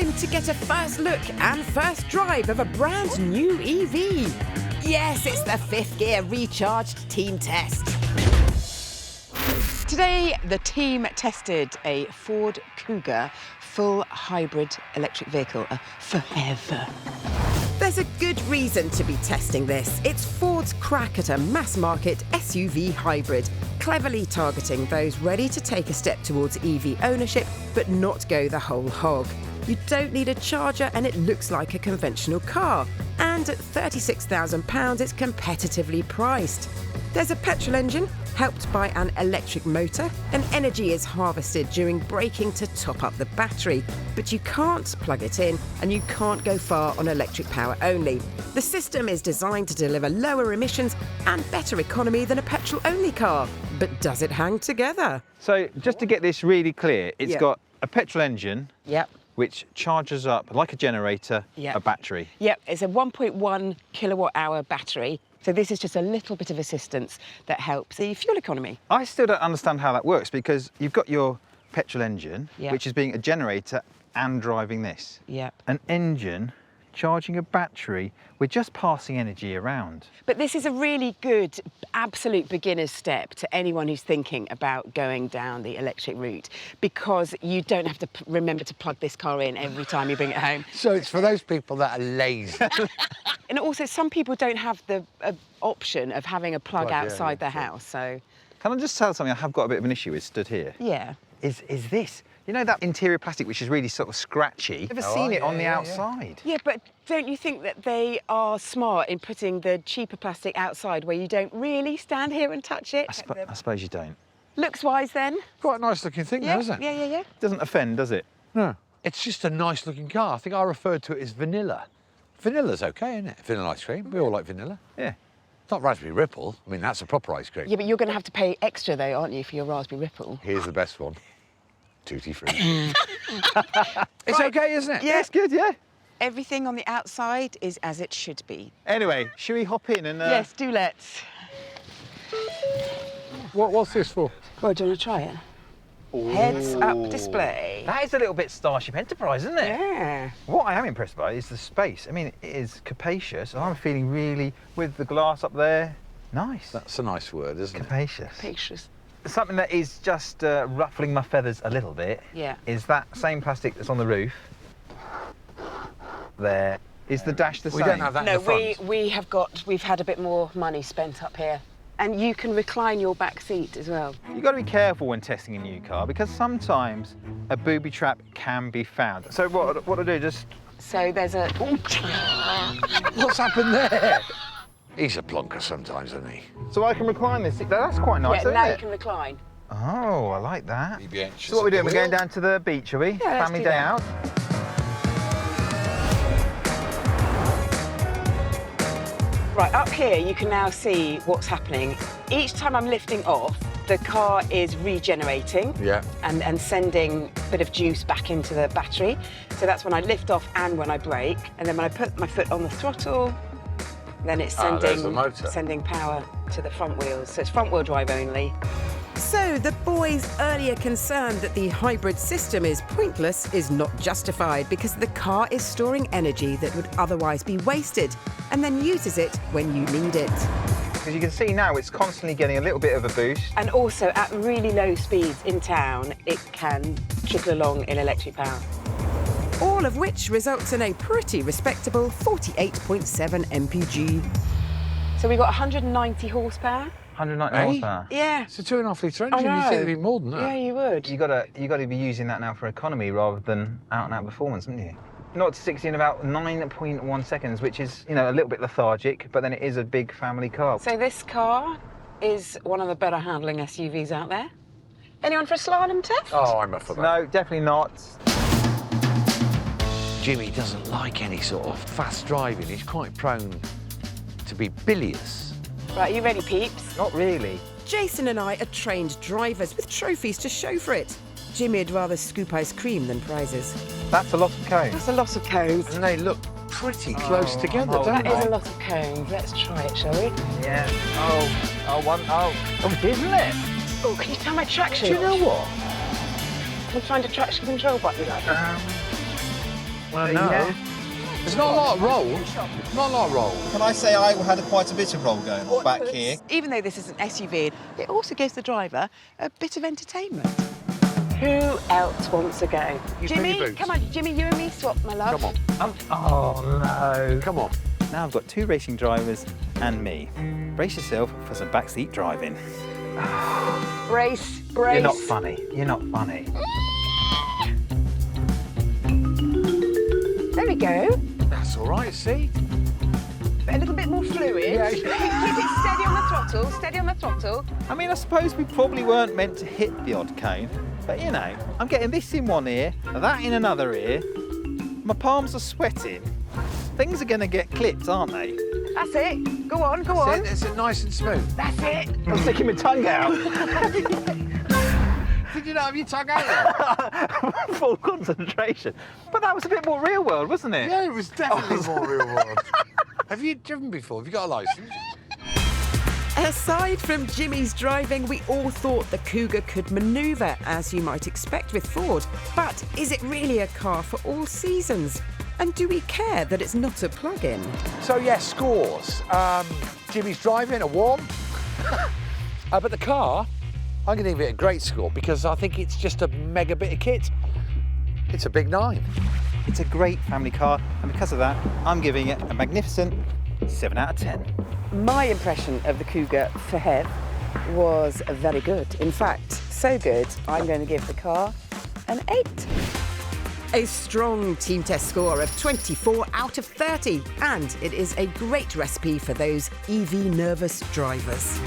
time to get a first look and first drive of a brand new EV. Yes, it's the fifth gear recharged team test. Today, the team tested a Ford Kuga full hybrid electric vehicle, a FHEV. There's a good reason to be testing this. It's Ford's crack at a mass-market SUV hybrid, cleverly targeting those ready to take a step towards EV ownership, but not go the whole hog. You don't need a charger and it looks like a conventional car. And at £36,000, it's competitively priced. There's a petrol engine, helped by an electric motor, and energy is harvested during braking to top up the battery. But you can't plug it in, and you can't go far on electric power only. The system is designed to deliver lower emissions and better economy than a petrol-only car. But does it hang together? So, just to get this really clear, it's got a petrol engine, Yep. which charges up, like a generator, a battery. Yep, it's a 1.1 kilowatt-hour battery. So this is just a little bit of assistance that helps the fuel economy. I still don't understand how that works, because you've got your petrol engine, which is being a generator and driving this. Yep. An engine charging a battery, we're just passing energy around. But this is a really good, absolute beginner's step to anyone who's thinking about going down the electric route, because you don't have to remember to plug this car in every time you bring it home. So it's for those people that are lazy. And also, some people don't have the option of having a plug outside their house, so... Can I just tell something I have got a bit of an issue with stood here? Yeah. Is this. You know that interior plastic which is really sort of scratchy? Never seen it on the outside. Yeah, but don't you think that they are smart in putting the cheaper plastic outside where you don't really stand here and touch it? I suppose you don't. Looks-wise, then? Quite a nice looking thing, though, isn't it? Yeah. Doesn't offend, does it? No. It's just a nice looking car. I think I referred to it as vanilla. Vanilla's okay, isn't it? Vanilla ice cream. We all like vanilla. Yeah. It's not Raspberry Ripple. I mean, that's a proper ice cream. Yeah, but you're going to have to pay extra, though, aren't you, for your Raspberry Ripple? Here's the best one. Tutti free. It's okay, isn't it? Yeah, it's good, yeah. Everything on the outside is as it should be. Anyway, should we hop in and... Yes, do let's. What's this for? Well, do you want to try it? Heads-up display. That is a little bit Starship Enterprise, isn't it? Yeah. What I am impressed by is the space. I mean, it is capacious, and I'm feeling really, with the glass up there, nice. That's a nice word, isn't it? Capacious. Capacious. Something that is just ruffling my feathers a little bit is that same plastic that's on the roof. There. Is the dash the same? We don't have that in the front. we've had a bit more money spent up here. And you can recline your back seat as well. You've got to be careful when testing a new car, because sometimes a booby trap can be found. So what do I do? Just... So there's a... What's happened there? He's a plonker sometimes, isn't he? So I can recline this. That's quite nice, isn't now it? you can recline. Oh, I like that. You'd be anxious So what are we doing? at the We're going wheel? down to the beach, are we? Yeah, Family day out. Right, up here you can now see what's happening. Each time I'm lifting off, the car is regenerating and sending a bit of juice back into the battery. So that's when I lift off and when I brake. And then when I put my foot on the throttle, then it's sending power to the front wheels. So it's front wheel drive only. So the boys' earlier concern that the hybrid system is pointless is not justified, because the car is storing energy that would otherwise be wasted and then uses it when you need it. Because you can see now it's constantly getting a little bit of a boost. And also at really low speeds in town, it can trickle along in electric power. All of which results in a pretty respectable 48.7 mpg. So we've got 190 horsepower. 190 horsepower. Yeah. It's a 2.5 litre engine. You'd think it'd be more than that. Yeah, you would. You got to be using that now for economy rather than out-and-out performance, haven't you? 0 to 60 in about 9.1 seconds, which is, you know, a little bit lethargic, but then it is a big family car. So this car is one of the better handling SUVs out there. Anyone for a slalom test? Oh, I'm up for that. No, definitely not. Jimmy doesn't like any sort of fast driving. He's quite prone to be bilious. Right, you ready, peeps? Not really. Jason and I are trained drivers with trophies to show for it. Jimmy'd rather scoop ice cream than prizes. That's a lot of cones. That's a lot of cones. And they look pretty close together, don't That they? is a lot of cones. Let's try it, shall we? Yeah. Oh, isn't it? Oh, can you tell my traction? Do you know what? Can you find a traction control button? Well, no. There's not a lot of roll. Not a lot of roll. Can I say I had quite a bit of roll going on back here? Even though this is an SUV, it also gives the driver a bit of entertainment. Who else wants to go? You Jimmy, bring your boots. come on, Jimmy, you and me swap, my love. Come on. Oh, no. Come on. Now I've got 2 racing drivers and me. Brace yourself for some backseat driving. Brace. You're not funny. You're not funny. There we go. That's all right, see? A little bit more fluid. Yeah. Keep it steady on the throttle, steady on the throttle. I mean, I suppose we probably weren't meant to hit the odd cone, but you know, I'm getting this in one ear, that in another ear. My palms are sweating. Things are going to get clipped, aren't they? That's it. Go on, go on. Is it nice and smooth? That's it. I'm sticking my tongue out. Did you not have your tongue out there? Full concentration. But that was a bit more real world, wasn't it? Yeah, it was definitely more real world. Have you driven before? Have you got a licence? Aside from Jimmy's driving, we all thought the Kuga could manoeuvre, as you might expect with Ford. But is it really a car for all seasons? And do we care that it's not a plug-in? So, yes, scores. Jimmy's driving, a 1. But the car, I'm going to give it a great score because I think it's just a mega bit of kit. It's a big 9. It's a great family car, and because of that, I'm giving it a magnificent 7 out of 10. My impression of the Kuga 2.5 was very good. In fact, so good, I'm going to give the car an 8. A strong team test score of 24 out of 30, and it is a great recipe for those EV nervous drivers.